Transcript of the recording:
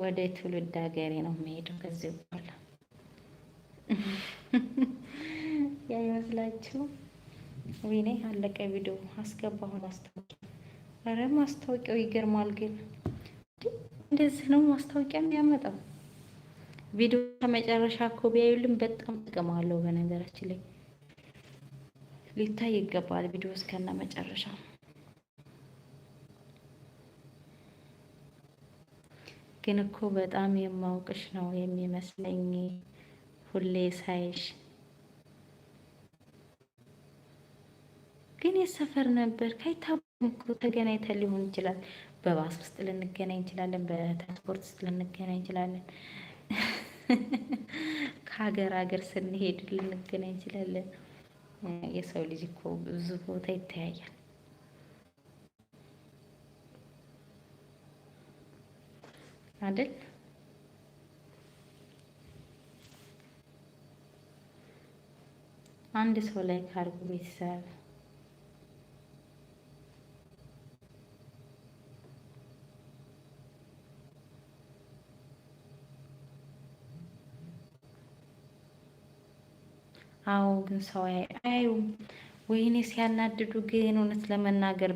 ወደ ትውልድ ሀገሬ ነው የምሄደው ከዚህ በኋላ። ያ ይመስላችሁ? ወይኔ አለቀ ቪዲዮ አስገባሁ ማስታወቂያ። ኧረ ማስታወቂያው ይገርማል ግን እንደዚህ ነው ማስታወቂያ የሚያመጣው። ቪዲዮ ከመጨረሻ እኮ ቢያዩልን በጣም ጥቅም አለው። በነገራችን ላይ ሊታይ ይገባል ቪዲዮ እስከነ መጨረሻ። ግን እኮ በጣም የማውቅሽ ነው የሚመስለኝ ሁሌ ሳይሽ። ግን የሰፈር ነበር ካይታወቅም እኮ ተገናኝተን ሊሆን ይችላል። በባስ ውስጥ ልንገናኝ እንችላለን፣ በትራንስፖርት ውስጥ ልንገናኝ እንችላለን፣ ከሀገር ሀገር ስንሄድ ልንገናኝ እንችላለን። የሰው ልጅ እኮ ብዙ ቦታ ይተያያል አይደል? አንድ ሰው ላይ ካርጎ ቤተሰብ አዎ ግን ሰው አያዩም። ወይኔ ሲያናድዱ ግን እውነት ለመናገር